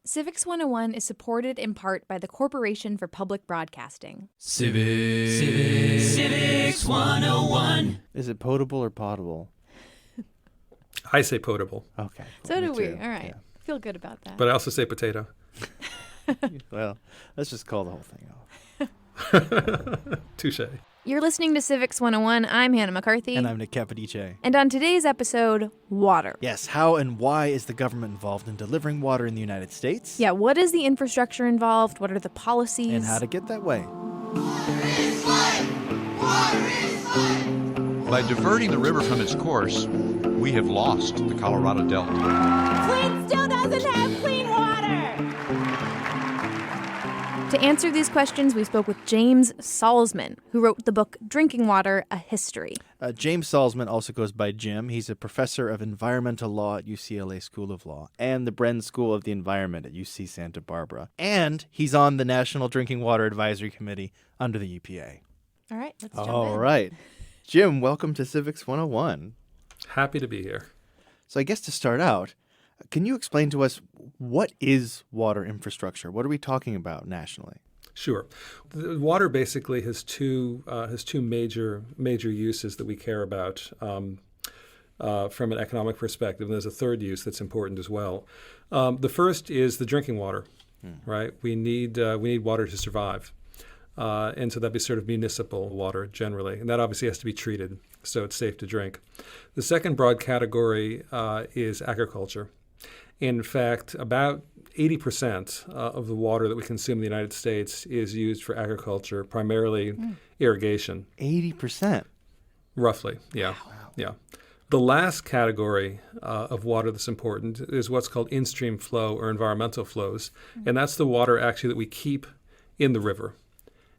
Civics 101 is supported in part by the Corporation for Public Broadcasting. Civics 101. Is it potable or potable? I say potable. Okay. So me do we. too. All right. Yeah. Feel good about that. But I also say potato. Well, let's just call the whole thing off. Touche. You're listening to Civics 101. I'm Hannah McCarthy. And I'm Nick Capodice. And on today's episode, water. Yes, how and why is the government involved in delivering water in the United States? Yeah, what is the infrastructure involved? What are the policies? And how to get that way. Water is life! Water is life! By diverting the river from its course, we have lost the Colorado Delta. Flint still doesn't have clean water! To answer these questions, we spoke with James Salzman, who wrote the book Drinking Water, A History. James Salzman also goes by Jim. He's a professor of environmental law at UCLA School of Law and the Bren School of the Environment at UC Santa Barbara. And he's on the National Drinking Water Advisory Committee under the EPA. All right, let's jump in. All right. Jim, welcome to Civics 101. Happy to be here. So I guess to start out, can you explain to us what is water infrastructure? What are we talking about nationally? Sure. The water basically has two major uses that we care about from an economic perspective. And there's a third use that's important as well. The first is the drinking water, right? We need water to survive. And so that'd be sort of municipal water generally. And that obviously has to be treated so it's safe to drink. The second broad category is agriculture. In fact, about 80% of the water that we consume in the United States is used for agriculture, primarily irrigation. 80%? Roughly, yeah. Wow. Yeah. The last category of water that's important is what's called in-stream flow or environmental flows. And that's the water actually that we keep in the river.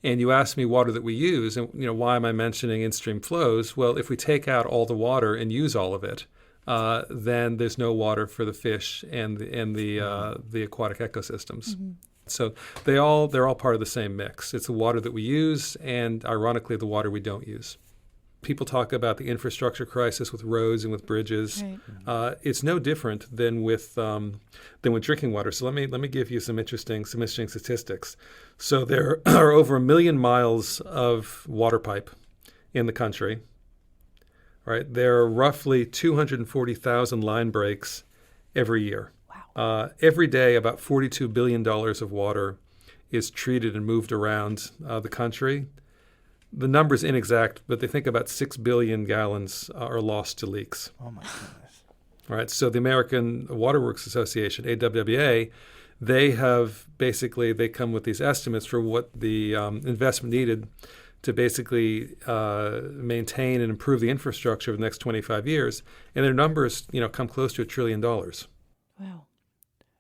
And you asked me water that we use, and why am I mentioning in-stream flows? Well, if we take out all the water and use all of it, then there's no water for the fish and the aquatic ecosystems. Mm-hmm. So they're all part of the same mix. It's the water that we use, and ironically, the water we don't use. People talk about the infrastructure crisis with roads and with bridges. Right. It's no different than with drinking water. So let me give you some interesting statistics. So there are over 1 million miles of water pipe in the country. Right, there are roughly 240,000 line breaks every year. Wow. Every day, about $42 billion of water is treated and moved around the country. The number's inexact, but they think about 6 billion gallons are lost to leaks. Oh, my goodness. All right, so the American Water Works Association, AWWA, they come with these estimates for what the investment needed to basically maintain and improve the infrastructure over the next 25 years. And their numbers, come close to $1 trillion. Wow.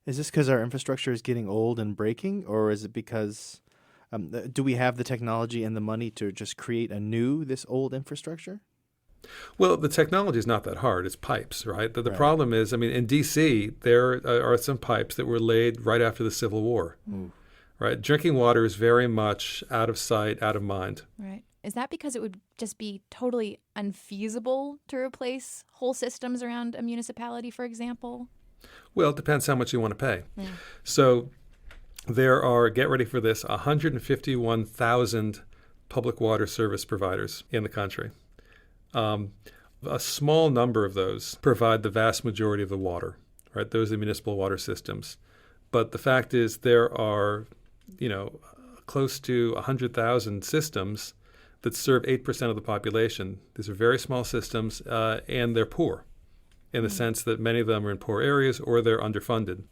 Is this because our infrastructure is getting old and breaking, or is it because do we have the technology and the money to just create this old infrastructure? Well, the technology is not that hard. It's pipes, right? The Right. problem is, in D.C., there are some pipes that were laid right after the Civil War. Ooh. Right, drinking water is very much out of sight, out of mind. Right. Is that because it would just be totally unfeasible to replace whole systems around a municipality, for example? Well, it depends how much you want to pay. Yeah. So there are, get ready for this, 151,000 public water service providers in the country. A small number of those provide the vast majority of the water, right? Those are municipal water systems. But the fact is there are close to 100,000 systems that serve 8% of the population. These are very small systems, and they're poor in the sense that many of them are in poor areas or they're underfunded.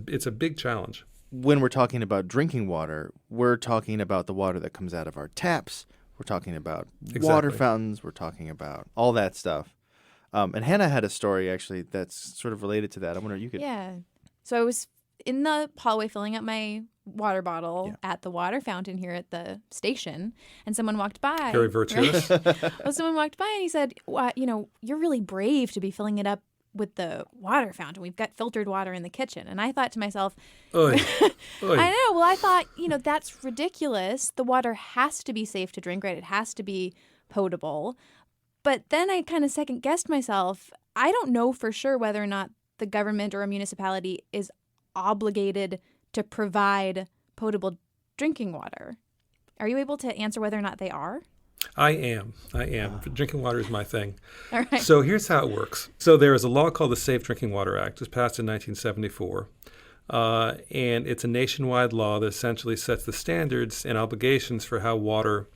It's a big challenge. When we're talking about drinking water, we're talking about the water that comes out of our taps. We're talking about water fountains. We're talking about all that stuff. And Hannah had a story, actually, that's sort of related to that. I wonder if you could... Yeah. So I was in the hallway filling up my water bottle at the water fountain here at the station, and someone walked by. Very virtuous. Right? Well, someone walked by and he said, well, you're really brave to be filling it up with the water fountain. We've got filtered water in the kitchen. And I thought to myself, Oy. Oy. I know. Well, I thought, that's ridiculous. The water has to be safe to drink, right? It has to be potable. But then I kind of second guessed myself. I don't know for sure whether or not the government or a municipality is obligated to provide potable drinking water. Are you able to answer whether or not they are? I am. Drinking water is my thing. All right. So here's how it works. So there is a law called the Safe Drinking Water Act. It was passed in 1974. And it's a nationwide law that essentially sets the standards and obligations for how water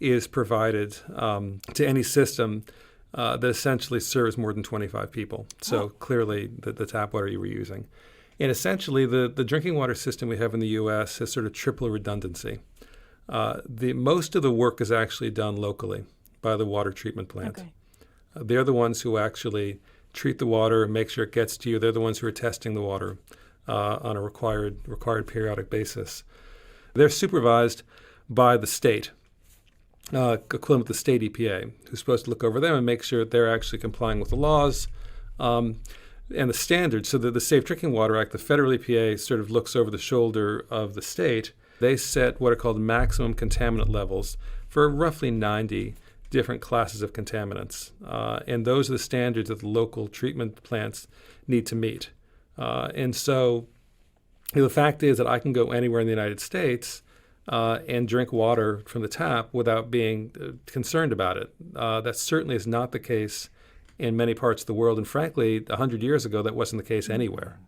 is provided to any system that essentially serves more than 25 people. So clearly the tap water you were using. And essentially the drinking water system we have in the U.S. has sort of triple redundancy. Most of the work is actually done locally by the water treatment plant. Okay. They're the ones who actually treat the water, make sure it gets to you. They're the ones who are testing the water on a required periodic basis. They're supervised by the state, equivalent to the state EPA, who's supposed to look over them and make sure that they're actually complying with the laws and the standards. So that the Safe Drinking Water Act, the federal EPA, sort of looks over the shoulder of the state. They set what are called maximum contaminant levels for roughly 90 different classes of contaminants. And those are the standards that the local treatment plants need to meet. And so the fact is that I can go anywhere in the United States and drink water from the tap without being concerned about it. That certainly is not the case in many parts of the world. And frankly, 100 years ago, that wasn't the case anywhere.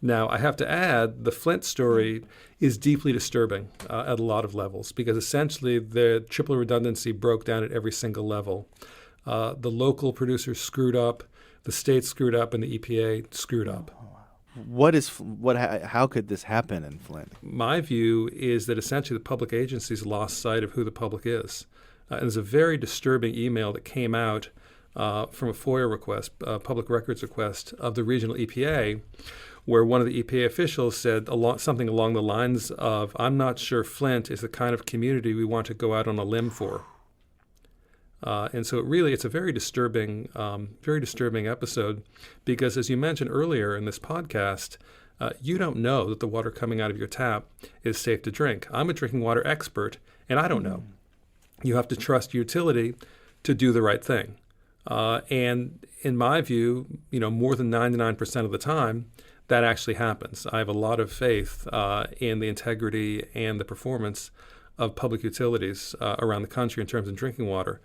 Now, I have to add, the Flint story is deeply disturbing at a lot of levels because essentially the triple redundancy broke down at every single level. The local producers screwed up, the state screwed up, and the EPA screwed up. How could this happen in Flint? My view is that essentially the public agencies lost sight of who the public is. And there's a very disturbing email that came out from a FOIA request, public records request of the regional EPA, where one of the EPA officials said something along the lines of, "I'm not sure Flint is the kind of community we want to go out on a limb for." And so it's a very disturbing episode because, as you mentioned earlier in this podcast, you don't know that the water coming out of your tap is safe to drink. I'm a drinking water expert, and I don't know. You have to trust utility to do the right thing. And in my view, more than 99% of the time, that actually happens. I have a lot of faith in the integrity and the performance of public utilities around the country in terms of drinking water.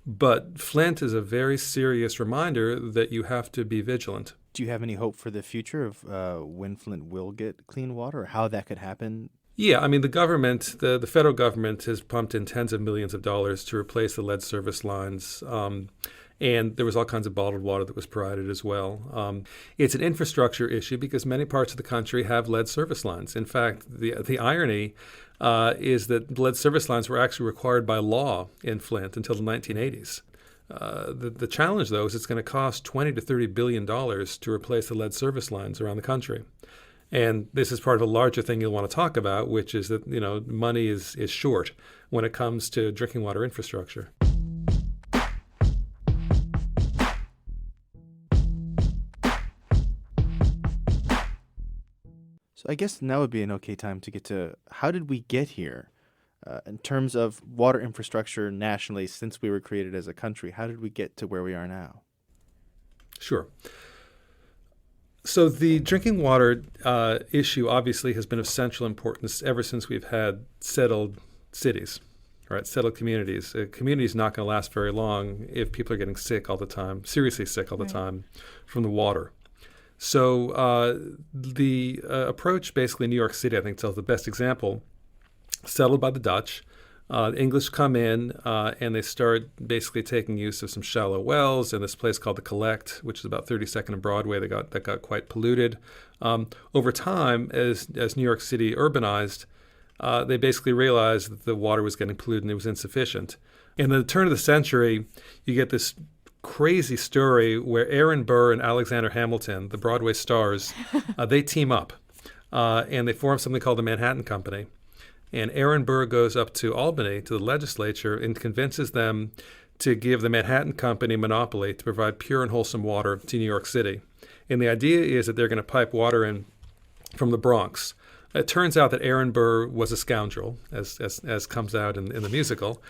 But Flint is a very serious reminder that you have to be vigilant. Do you have any hope for the future of when Flint will get clean water or how that could happen? Yeah, I mean, the government, the federal government has pumped in tens of millions of dollars to replace the lead service lines. And there was all kinds of bottled water that was provided as well. It's an infrastructure issue because many parts of the country have lead service lines. In fact, the irony is that lead service lines were actually required by law in Flint until the 1980s. The challenge, though, is it's going to cost $20 to $30 billion to replace the lead service lines around the country. And this is part of a larger thing you'll want to talk about, which is that money is short when it comes to drinking water infrastructure. So I guess now would be an okay time to get to how did we get here in terms of water infrastructure nationally since we were created as a country? How did we get to where we are now? Sure. So the drinking water issue obviously has been of central importance ever since we've had settled cities, right? Settled communities. A community is not going to last very long if people are getting sick all the time, seriously sick all the time from the water. So the approach, basically, New York City, I think, tells the best example, settled by the Dutch. The English come in and they start basically taking use of some shallow wells and this place called the Collect, which is about 32nd and Broadway, that got quite polluted. Over time, as New York City urbanized, they basically realized that the water was getting polluted and it was insufficient. In the turn of the century, you get this crazy story where Aaron Burr and Alexander Hamilton, the Broadway stars, they team up and they form something called the Manhattan Company. And Aaron Burr goes up to Albany, to the legislature, and convinces them to give the Manhattan Company monopoly to provide pure and wholesome water to New York City. And the idea is that they're going to pipe water in from the Bronx. It turns out that Aaron Burr was a scoundrel, as comes out in the musical.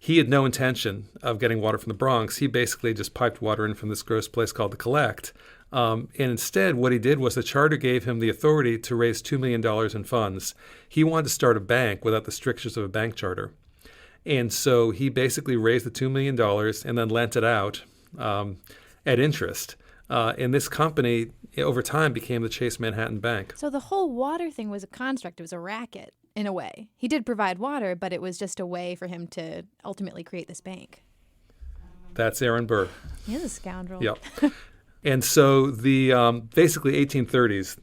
He had no intention of getting water from the Bronx. He basically just piped water in from this gross place called the Collect. And instead, what he did was the charter gave him the authority to raise $2 million in funds. He wanted to start a bank without the strictures of a bank charter. And so he basically raised the $2 million and then lent it out at interest. And this company, over time, became the Chase Manhattan Bank. So the whole water thing was a construct. It was a racket, in a way. He did provide water, but it was just a way for him to ultimately create this bank. That's Aaron Burr. He is a scoundrel. Yep. And so the basically 1830s,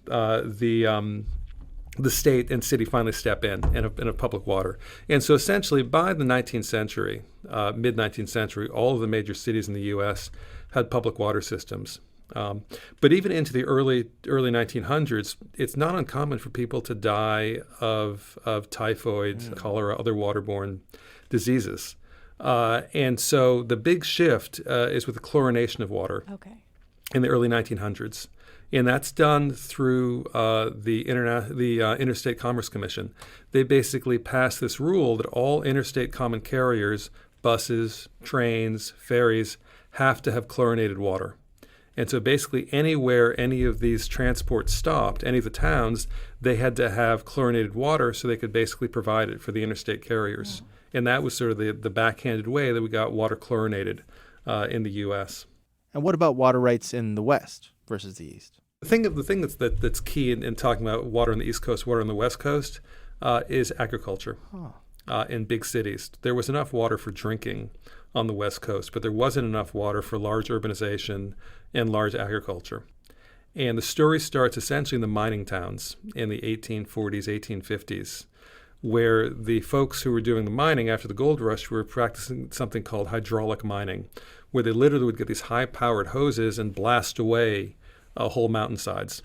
the state and city finally step in a public water. And so essentially by the 19th century, mid-19th century, all of the major cities in the U.S. had public water systems. But even into the early 1900s, it's not uncommon for people to die of typhoid, cholera, other waterborne diseases. And so the big shift is with the chlorination of water in the early 1900s. And that's done through the Interstate Commerce Commission. They basically passed this rule that all interstate common carriers, buses, trains, ferries, have to have chlorinated water. And so basically anywhere any of these transports stopped, any of the towns, they had to have chlorinated water so they could basically provide it for the interstate carriers. Yeah. And that was sort of the backhanded way that we got water chlorinated in the U.S. And what about water rights in the West versus the East? The thing that's key in talking about water on the East Coast, water on the West Coast, is agriculture in big cities. There was enough water for drinking on the West Coast, but there wasn't enough water for large urbanization and large agriculture. And the story starts essentially in the mining towns in the 1840s, 1850s, where the folks who were doing the mining after the gold rush were practicing something called hydraulic mining, where they literally would get these high-powered hoses and blast away whole mountainsides.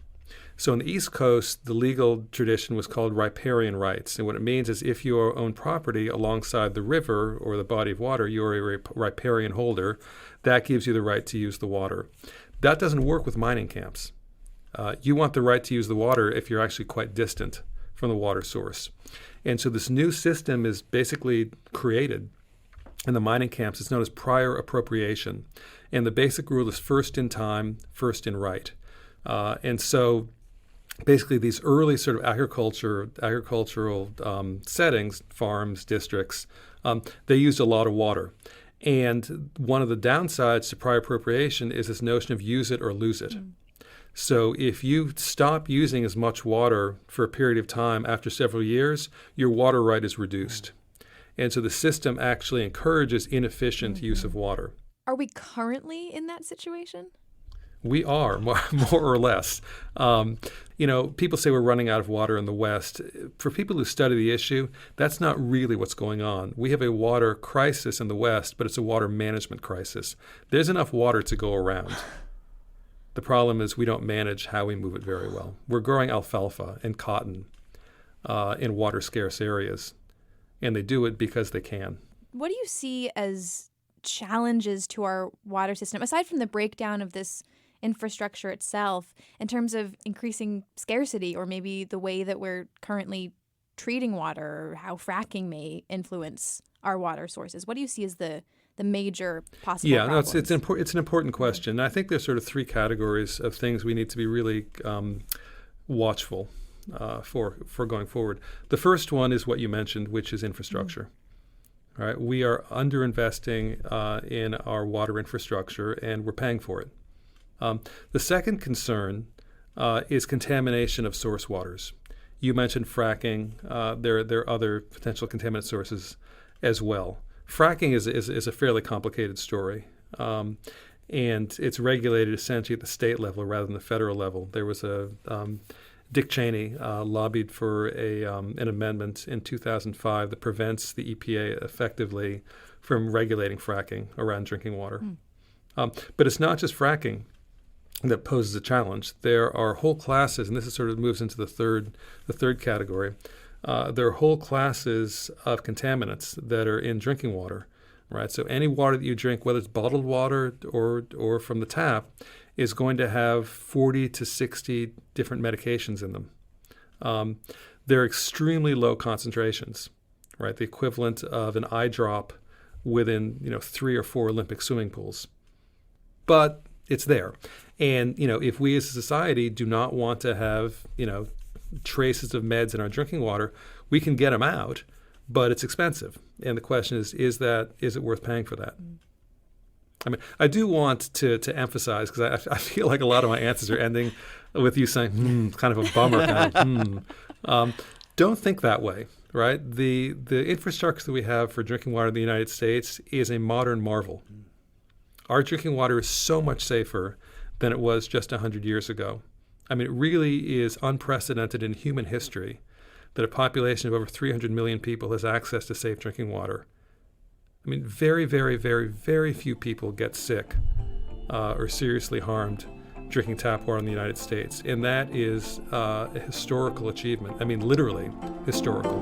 So on the East Coast, the legal tradition was called Riparian Rights. And what it means is if you own property alongside the river or the body of water, you're a riparian holder. That gives you the right to use the water. That doesn't work with mining camps. You want the right to use the water if you're actually quite distant from the water source. And so this new system is basically created in the mining camps. It's known as prior appropriation. And the basic rule is first in time, first in right. And so basically these early sort of agricultural settings, farms, districts, they used a lot of water. And one of the downsides to prior appropriation is this notion of use it or lose it. So if you stop using as much water for a period of time after several years, your water right is reduced. And so the system actually encourages inefficient use of water. Are we currently in that situation? We are, more or less. People say we're running out of water in the West. For people who study the issue, that's not really what's going on. We have a water crisis in the West, but it's a water management crisis. There's enough water to go around. The problem is we don't manage how we move it very well. We're growing alfalfa and cotton in water-scarce areas, and they do it because they can. What do you see as challenges to our water system, aside from the breakdown of this infrastructure itself, in terms of increasing scarcity or maybe the way that we're currently treating water or how fracking may influence our water sources? What do you see as the major possible problems? It's an important question. I think there's sort of three categories of things we need to be really watchful for going forward. The first one is what you mentioned, which is infrastructure. All right, we are underinvesting in our water infrastructure, and we're paying for it. The second concern is contamination of source waters. You mentioned fracking. There are other potential contaminant sources as well. Fracking is a fairly complicated story, and it's regulated essentially at the state level rather than the federal level. There was Dick Cheney lobbied for an amendment in 2005 that prevents the EPA effectively from regulating fracking around drinking water. But it's not just fracking that poses a challenge. There are whole classes, and this is sort of moves into the third category. There are whole classes of contaminants that are in drinking water, right? So any water that you drink, whether it's bottled water or from the tap, is going to have 40 to 60 different medications in them. They're extremely low concentrations, right? The equivalent of an eye drop within 3 or 4 Olympic swimming pools. But It's there. And, if we as a society do not want to have, traces of meds in our drinking water, we can get them out, but it's expensive. And the question is it worth paying for that? I mean, I do want to emphasize, because I feel like a lot of my answers are ending with you saying, kind of a bummer. Don't think that way, right? The infrastructure that we have for drinking water in the United States is a modern marvel. Our drinking water is so much safer than it was just 100 years ago. I mean, it really is unprecedented in human history that a population of over 300 million people has access to safe drinking water. I mean, very, very, very, very few people get sick or seriously harmed drinking tap water in the United States. And that is a historical achievement. I mean, literally historical.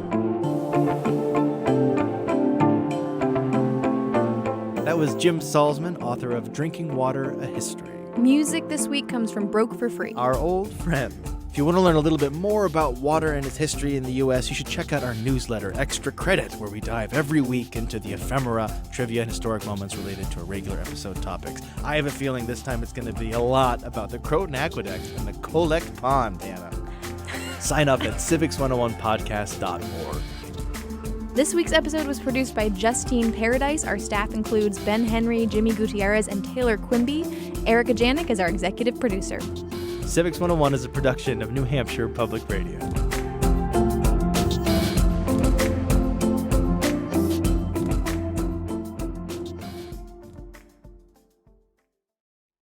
That was James Salzman, author of Drinking Water, A History. Music this week comes from Broke for Free, our old friend. If you want to learn a little bit more about water and its history in the U.S., you should check out our newsletter, Extra Credit, where we dive every week into the ephemera, trivia, and historic moments related to our regular episode topics. I have a feeling this time it's going to be a lot about the Croton Aqueduct and the Colect Pond, Hannah. Sign up at civics101podcast.org. This week's episode was produced by Justine Paradise. Our staff includes Ben Henry, Jimmy Gutierrez, and Taylor Quimby. Erica Janik is our executive producer. Civics 101 is a production of New Hampshire Public Radio.